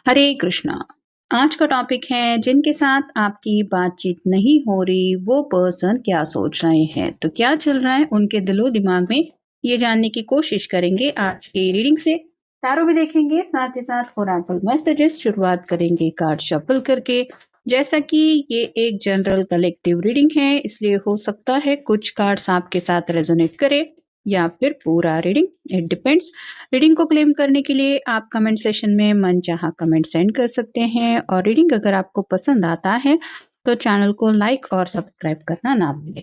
हरे कृष्णा। आज का टॉपिक है जिनके साथ आपकी बातचीत नहीं हो रही वो पर्सन क्या सोच रहे हैं, तो क्या चल रहा है उनके दिलो दिमाग में, ये जानने की कोशिश करेंगे आज की रीडिंग से। टैरो भी देखेंगे, साथ ही साथ ओरेकल मैसेजेस शुरुआत करेंगे कार्ड शफल करके। जैसा कि ये एक जनरल कलेक्टिव रीडिंग है, इसलिए हो सकता है कुछ कार्ड्स आपके साथ रेजोनेट करे या फिर पूरा रीडिंग, इट डिपेंड्स। रीडिंग को क्लेम करने के लिए आप कमेंट सेशन में मनचाहा कमेंट सेंड कर सकते हैं, और रीडिंग अगर आपको पसंद आता है तो चैनल को लाइक और सब्सक्राइब करना ना भूलें।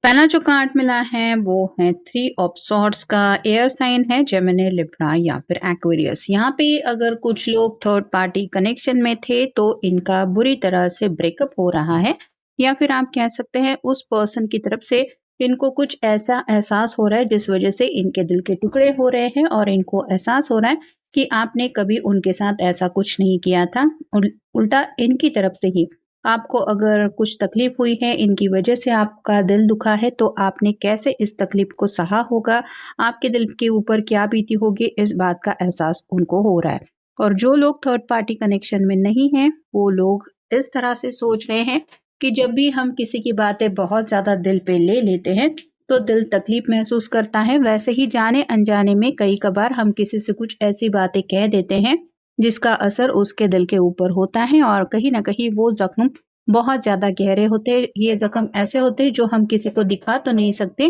पहला जो कार्ड मिला है वो है थ्री ऑफ सॉर्ड्स का। एयर साइन है जेमिनी, लिब्रा या फिर एक्वेरियस। यहाँ पे अगर कुछ लोग थर्ड पार्टी कनेक्शन में थे तो इनका बुरी तरह से ब्रेकअप हो रहा है, या फिर आप कह सकते हैं उस पर्सन की तरफ से इनको कुछ ऐसा एहसास हो रहा है जिस वजह से इनके दिल के टुकड़े हो रहे हैं, और इनको एहसास हो रहा है कि आपने कभी उनके साथ ऐसा कुछ नहीं किया था। उल्टा इनकी तरफ से ही आपको अगर कुछ तकलीफ हुई है, इनकी वजह से आपका दिल दुखा है, तो आपने कैसे इस तकलीफ को सहा होगा, आपके दिल के ऊपर क्या बीती होगी, इस बात का एहसास उनको हो रहा है। और जो लोग थर्ड पार्टी कनेक्शन में नहीं हैं, वो लोग इस तरह से सोच रहे हैं कि जब भी हम किसी की बातें बहुत ज़्यादा दिल पे ले लेते हैं तो दिल तकलीफ महसूस करता है। वैसे ही जाने अनजाने में कई कबार हम किसी से कुछ ऐसी बातें कह देते हैं जिसका असर उसके दिल के ऊपर होता है, और कहीं न कहीं वो ज़ख्म बहुत ज़्यादा गहरे होते हैं। ये ज़ख्म ऐसे होते हैं जो हम किसी को दिखा तो नहीं सकते,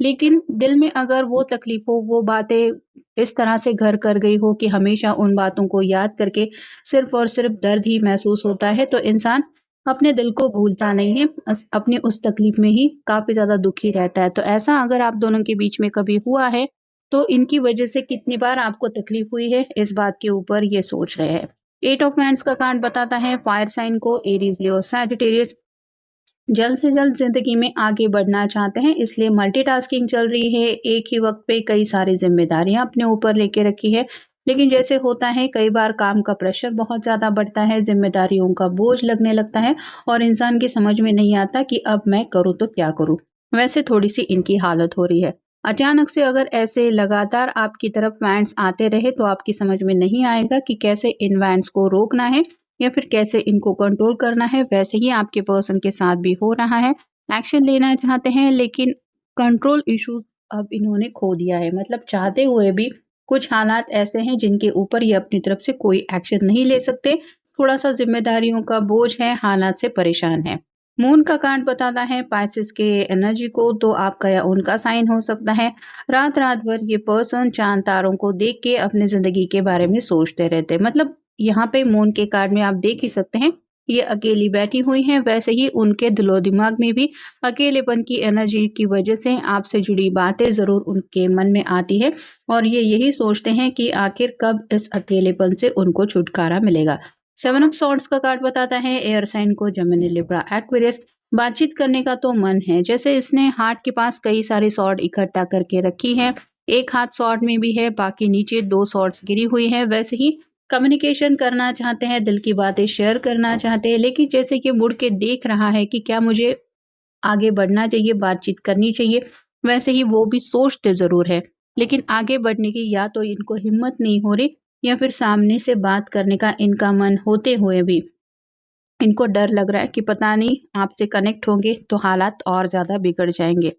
लेकिन दिल में अगर वो तकलीफ़ हो, वो बातें इस तरह से घर कर गई हो कि हमेशा उन बातों को याद करके सिर्फ़ और सिर्फ़ दर्द ही महसूस होता है, तो इंसान अपने दिल को भूलता नहीं है, अपनी उस तकलीफ़ में ही काफ़ी ज़्यादा दुखी रहता है। तो ऐसा अगर आप दोनों के बीच में कभी हुआ है, तो इनकी वजह से कितनी बार आपको तकलीफ हुई है, इस बात के ऊपर ये सोच रहे हैं। एट ऑफ हैंड्स का कार्ड बताता है फायर साइन को, एरीज, लियो, सैजिटेरियस जल्द से जल्द ज़िंदगी में आगे बढ़ना चाहते हैं, इसलिए मल्टीटास्किंग चल रही है। एक ही वक़्त पे कई सारी ज़िम्मेदारियाँ अपने ऊपर लेके रखी है। लेकिन जैसे होता है कई बार काम का प्रेशर बहुत ज़्यादा बढ़ता है, ज़िम्मेदारियों का बोझ लगने लगता है, और इंसान की समझ में नहीं आता कि अब मैं करूँ तो क्या करूँ? वैसे थोड़ी-सी इनकी हालत हो रही है। अचानक से अगर ऐसे लगातार आपकी तरफ वैंट्स आते रहे तो आपकी समझ में नहीं आएगा कि कैसे इन वैंट्स को रोकना है या फिर कैसे इनको कंट्रोल करना है। वैसे ही आपके पर्सन के साथ भी हो रहा है। एक्शन लेना चाहते हैं लेकिन कंट्रोल इश्यूज अब इन्होंने खो दिया है। मतलब चाहते हुए भी कुछ हालात ऐसे हैं जिनके ऊपर ये अपनी तरफ से कोई एक्शन नहीं ले सकते। थोड़ा-सा ज़िम्मेदारियों का बोझ है, हालात से परेशान हैं। मून का कार्ड बताता है पाइसेस के एनर्जी को, तो आपका या उनका साइन हो सकता है। रात-रात भर ये पर्सन चाँद तारों को देख के अपनी ज़िंदगी के बारे में सोचते रहते हैं। मतलब यहाँ पे मून के कार्ड में आप देख ही सकते हैं, ये अकेली बैठी हुई हैं, वैसे ही उनके दिलो-दिमाग में भी अकेलेपन की एनर्जी की वजह से आपसे जुड़ी बातें ज़रूर उनके मन में आती है, और ये यही सोचते हैं कि आखिर कब इस अकेलेपन से उनको छुटकारा मिलेगा। सेवन ऑफ सॉर्ड्स का कार्ड बताता है एयर साइन को, जेमिनी, लिब्रा, एक्वेरियस। बातचीत करने का तो मन है, जैसे इसने हार्ट के पास कई सारी सॉर्ड इकट्ठा करके रखी है। एक हाथ सॉर्ड में भी है, बाकी नीचे 2 सॉर्ड्स गिरी हुई है। वैसे ही कम्युनिकेशन करना चाहते हैं, दिल की बातें शेयर करना चाहते हैं, लेकिन जैसे कि मुड़ के देख रहा है कि क्या मुझे आगे बढ़ना चाहिए, बातचीत करनी चाहिए, वैसे ही वो भी सोचते ज़रूर है। लेकिन आगे बढ़ने की या तो इनको हिम्मत नहीं हो रही, या फिर सामने से बात करने का इनका मन होते हुए भी इनको डर लग रहा है कि पता नहीं आपसे कनेक्ट होंगे तो हालात और ज़्यादा बिगड़ जाएँगे।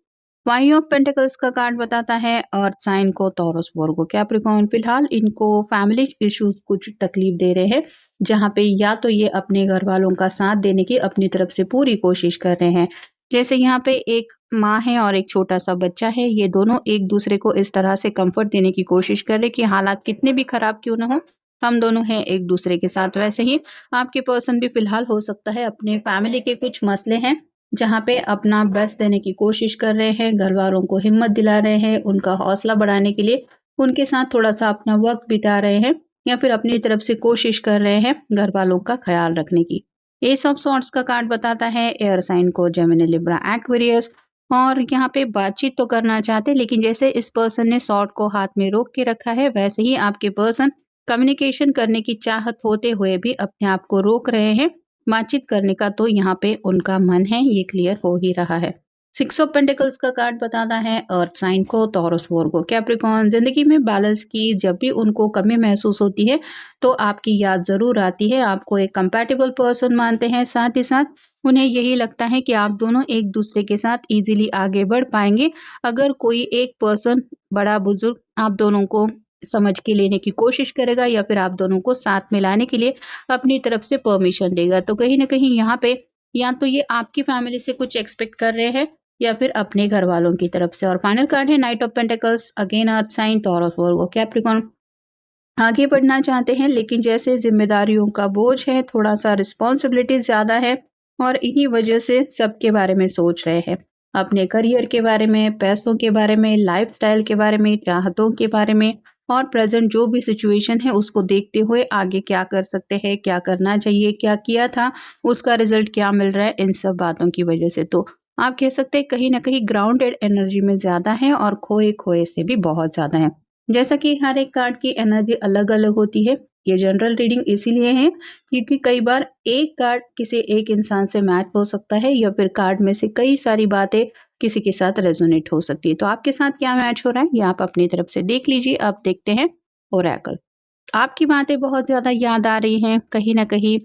फाइव ऑफ पेंटिकल्स का कार्ड बताता है अर्थ साइन को, टॉरस, वर्गो, कैप्रिकॉर्न। फिलहाल इनको फैमिली इश्यूज कुछ तकलीफ दे रहे हैं, जहाँ पे या तो ये अपने घर वालों का साथ देने की अपनी तरफ से पूरी कोशिश कर रहे हैं, जैसे यहाँ पे एक माँ है और एक छोटा-सा बच्चा है, ये दोनों एक-दूसरे को इस तरह से कम्फ़र्ट देने की कोशिश कर रहे हैं कि हालात कितने भी ख़राब क्यों ना हो, हम दोनों हैं एक-दूसरे के साथ। वैसे ही आपके पर्सन भी फ़िलहाल हो सकता है अपने फ़ैमिली के कुछ मसले हैं, जहाँ पे अपना बेस्ट देने की कोशिश कर रहे हैं, घरवालों को हिम्मत दिला रहे हैं, उनका हौसला बढ़ाने के लिए उनके साथ थोड़ा-सा अपना वक़्त बिता रहे हैं या फिर अपनी तरफ से कोशिश कर रहे हैं घरवालों का ख़्याल रखने की। एस ऑफ सॉर्ड्स का कार्ड बताता है एयर साइन को जेमिनी, लिब्रा, एक्वेरियस और यहाँ पे बातचीत तो करना चाहते हैं, लेकिन जैसे इस पर्सन ने सॉर्ड को हाथ में रोक के रखा है, वैसे ही आपके पर्सन कम्युनिकेशन करने की चाहत होते हुए भी अपने आप को रोक रहे हैं। बातचीत करने का तो यहाँ पे उनका मन है, ये क्लियर हो ही रहा है। सिक्स ऑफ पेंटिकल्स का कार्ड बताता है अर्थ साइन को, टॉरस, वर्गो, कैप्रिकॉर्न। जिंदगी में बैलेंस की जब भी उनको कमी महसूस होती है तो आपकी याद ज़रूर आती है, आपको एक कंपैटिबल पर्सन मानते हैं, साथ ही साथ उन्हें यही लगता है कि आप दोनों एक-दूसरे के साथ ईज़िली आगे बढ़ पाएँगे, अगर कोई एक पर्सन बड़ा-बुज़ुर्ग आप दोनों को समझ के लेने की कोशिश करेगा या फिर आप दोनों को साथ में लाने के लिए अपनी तरफ से परमिशन देगा। तो कहीं न कहीं यहाँ पे या तो ये आपकी फैमिली से कुछ एक्सपेक्ट कर रहे हैं या फिर अपने घरवालों की तरफ से। और फाइनल कार्ड है knight of pentacles, again earth sign, Taurus, Virgo, Capricorn. आगे बढ़ना चाहते हैं लेकिन जैसे ज़िम्मेदारियों का बोझ है, थोड़ा-सा रिस्पॉन्सिबिलिटी ज़्यादा है और इन्हीं वजह से सबके बारे में सोच रहे हैं। अपने करियर के बारे में, पैसों के बारे में, लाइफ़स्टाइल के बारे में, चाहतों के बारे में और प्रेज़ेंट जो भी सिचुएशन है उसको देखते हुए आगे क्या कर सकते हैं, क्या करना चाहिए, क्या किया था, उसका रिज़ल्ट क्या मिल रहा है, इन सब बातों की वजह से। तो आप कह सकते हैं कहीं न कहीं ग्राउंडेड एनर्जी में ज़्यादा हैं और खोए-खोए से भी बहुत ज़्यादा हैं। जैसा कि हर एक कार्ड की एनर्जी अलग-अलग होती है, ये जनरल रीडिंग इसीलिए है क्योंकि कई बार एक कार्ड किसी एक इंसान से मैच हो सकता है या फिर कार्ड में से कई सारी बातें किसी के साथ रेजोनेट हो सकती है। तो आपके साथ क्या मैच हो रहा है, ये आप अपनी तरफ से देख लीजिए। अब देखते हैं ओरेकल। आपकी बातें बहुत ज़्यादा याद आ रही हैं, कहीं न कहीं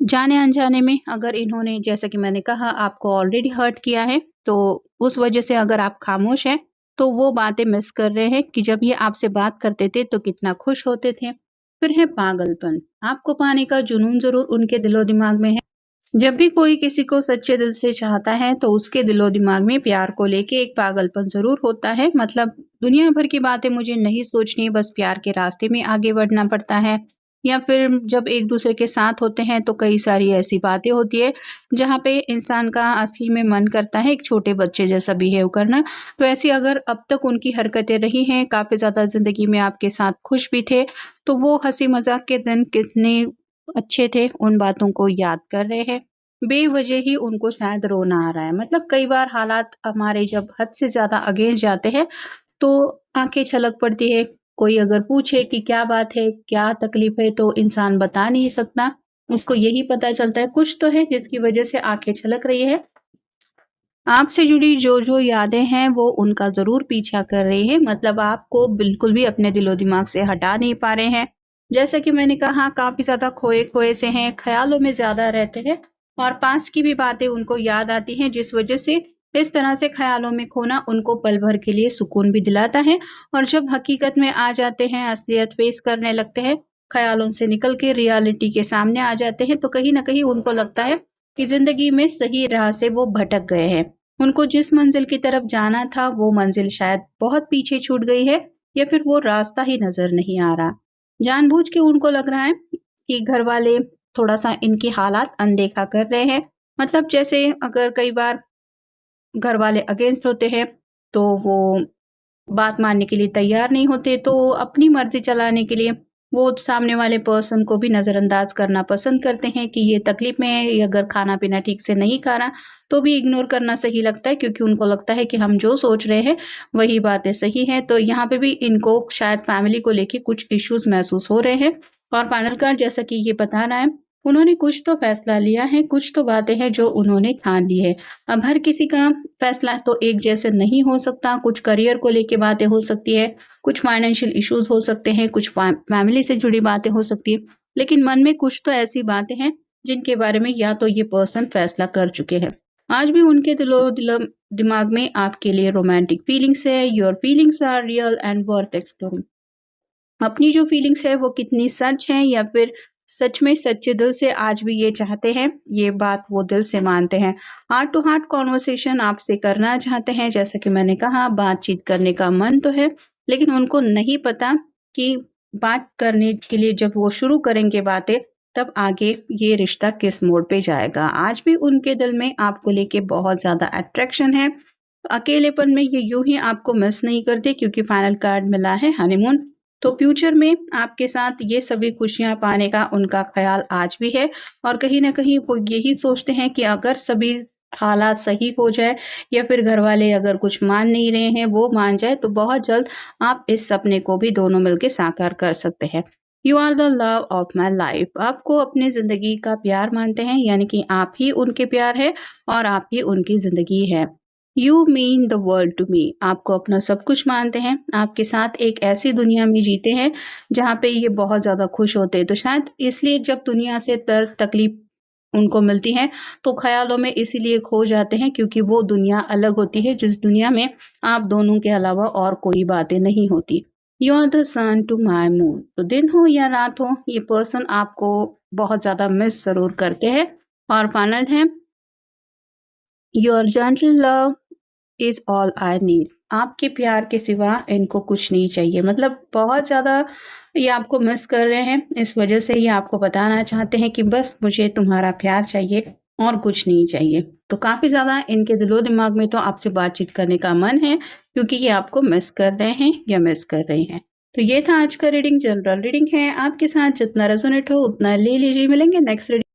जाने-अनजाने में अगर इन्होंने जैसा कि मैंने कहा आपको ऑलरेडी हर्ट किया है, तो उस वजह से अगर आप खामोश हैं, तो वो बातें मिस कर रहे हैं कि जब ये आपसे बात करते थे तो कितना खुश होते थे। फिर है पागलपन, आपको पाने का जुनून ज़रूर उनके दिलो-दिमाग में है। जब भी कोई किसी को सच्चे दिल से चाहता है तो उसके दिलो-दिमाग में प्यार को लेके एक पागलपन ज़रूर होता है। मतलब दुनिया भर की बातें मुझे नहीं सोचनी, बस प्यार के रास्ते में आगे बढ़ना पड़ता है। या फिर जब एक-दूसरे के साथ होते हैं तो कई सारी ऐसी बातें होती है, जहाँ पे इंसान का असली में मन करता है एक छोटे बच्चे जैसा बिहेव करना। तो ऐसी अगर अब तक उनकी हरकतें रही हैं, काफ़ी ज़्यादा ज़िंदगी में आपके साथ खुश भी थे, तो वो हँसी-मज़ाक के दिन कितने अच्छे थे, उन बातों को याद कर रहे हैं। बेवजह ही उनको शायद रोना आ रहा है। मतलब कई बार हालात हमारे जब हद से ज़्यादा अगेंस्ट जाते हैं, तो आँखें छलक पड़ती है। कोई अगर पूछे कि क्या बात है, क्या तकलीफ़ है, तो इंसान बता नहीं सकता। उसको यही पता चलता है कुछ तो है जिसकी वजह से आँखें छलक रही है। आपसे जुड़ी जो-जो यादें हैं वो उनका ज़रूर पीछा कर रही हैं, मतलब आपको बिल्कुल भी अपने दिलो-दिमाग से हटा नहीं पा रहे हैं। जैसा कि मैंने कहा काफ़ी ज़्यादा खोए-खोए से हैं, ख़्यालों में ज़्यादा रहते हैं और पास्ट की भी बातें उनको याद आती हैं, जिस वज़ह से इस तरह से ख़्यालों में खोना उनको पल भर के लिए सुकून भी दिलाता है और जब हकीकत में आ जाते हैं, असलियत फ़ेस करने लगते हैं, ख़्यालों से निकल के रियलिटी के सामने आ जाते हैं, तो कहीं न कहीं उनको लगता है कि ज़िंदगी में सही राह से वो भटक गए हैं। उनको जिस मंजिल की तरफ जाना था वो मंजिल शायद बहुत पीछे छूट गई है या फिर वो रास्ता ही नजर नहीं आ रहा। जानबूझ के उनको लग रहा है कि घर वाले थोड़ा-सा इनकी हालात अनदेखा कर रहे हैं। मतलब जैसे अगर कई बार घर वाले अगेंस्ट होते हैं, तो वो बात मानने के लिए तैयार नहीं होते, तो अपनी मर्ज़ी चलाने के लिए वो सामने वाले पर्सन को भी नज़रअंदाज करना पसंद करते हैं कि ये तकलीफ़ में है, ये अगर खाना-पीना ठीक से नहीं खा रहा, तो भी इग्नोर करना सही लगता है क्योंकि उनको लगता है कि हम जो सोच रहे हैं, वही बातें सही हैं। तो यहाँ पे भी इनको शायद फैमिली को लेके कुछ इश्यूज़ महसूस हो रहे हैं और फाइनल कार्ड जैसा कि ये बता रहा है, उन्होंने कुछ तो फ़ैसला लिया है, कुछ तो बातें हैं जो उन्होंने ठान ली है। अब हर किसी का फैसला तो एक जैसे नहीं हो सकता, कुछ करियर को लेके बातें हो सकती है, कुछ फाइनेंशियल इश्यूज़ हो सकते हैं, कुछ फैमिली से जुड़ी बातें हो सकती हैं, लेकिन मन में कुछ तो ऐसी बातें हैं, जिनके बारे में या तो ये पर्सन फैसला कर चुके हैं। आज भी उनके दिमाग में आपके लिए रोमांटिक फीलिंग्स है, your feelings are real and worth exploring. अपनी जो फीलिंग्स है वो कितनी सच हैं या फिर सच में सच्चे दिल से आज भी ये चाहते हैं, ये बात वो दिल से मानते हैं। हार्ट टू हार्ट कॉन्वर्सेशन आपसे करना चाहते हैं, जैसा कि मैंने कहा बातचीत करने का मन तो है, लेकिन उनको नहीं पता कि बात करने के लिए जब वो शुरू करेंगे बातें, तब आगे ये रिश्ता किस मोड़ पे जाएगा। आज भी उनके दिल में आपको लेके बहुत ज़्यादा अट्रैक्शन है। अकेलेपन में ये यूँ ही आपको मिस नहीं करते क्योंकि फाइनल कार्ड मिला है हनीमून। तो फ्यूचर में आपके साथ ये सभी खुशियाँ पाने का उनका ख़्याल आज भी है और कहीं न कहीं वो यही सोचते हैं कि अगर सभी हालात सही हो जाए या फिर घरवाले अगर कुछ मान नहीं रहे हैं, वो मान जाए तो बहुत जल्द आप इस सपने को भी दोनों मिलके साकार कर सकते हैं। You are the love of my life. आपको अपनी ज़िंदगी का प्यार मानते हैं, यानी कि आप ही उनके प्यार हैं और आप ही उनकी ज़िंदगी है। You mean the world to me. आपको अपना सब कुछ मानते हैं। आपके साथ एक ऐसी दुनिया में जीते हैं जहाँ पे ये बहुत ज़्यादा खुश होते हैं। तो शायद इसलिए जब दुनिया से दर्द तकलीफ उनको मिलती है तो ख़्यालों में इसीलिए खो जाते हैं क्योंकि वो दुनिया अलग होती है जिस दुनिया में आप दोनों के अलावा और कोई बातें नहीं होती। You are the sun to my moon. तो दिन हो या रात हो, ये पर्सन आपको बहुत ज़्यादा मिस ज़रूर करते हैं। और फाइनल है, your gentle love is all I need. आपके प्यार के सिवा इनको कुछ नहीं चाहिए। मतलब बहुत ज़्यादा ये आपको मिस कर रहे हैं, इस वजह से ये आपको बताना चाहते हैं कि बस मुझे तुम्हारा प्यार चाहिए और कुछ नहीं चाहिए। तो काफ़ी ज़्यादा इनके दिलो-दिमाग में तो आपसे बातचीत करने का मन है क्योंकि ये आपको मिस कर रहे हैं या मिस कर रही हैं। तो ये था आज का रीडिंग, जनरल रीडिंग है। आपके साथ जितना रेज़ोनेट हो उतना ले लीजिए। मिलेंगे नेक्स्ट रीडिंग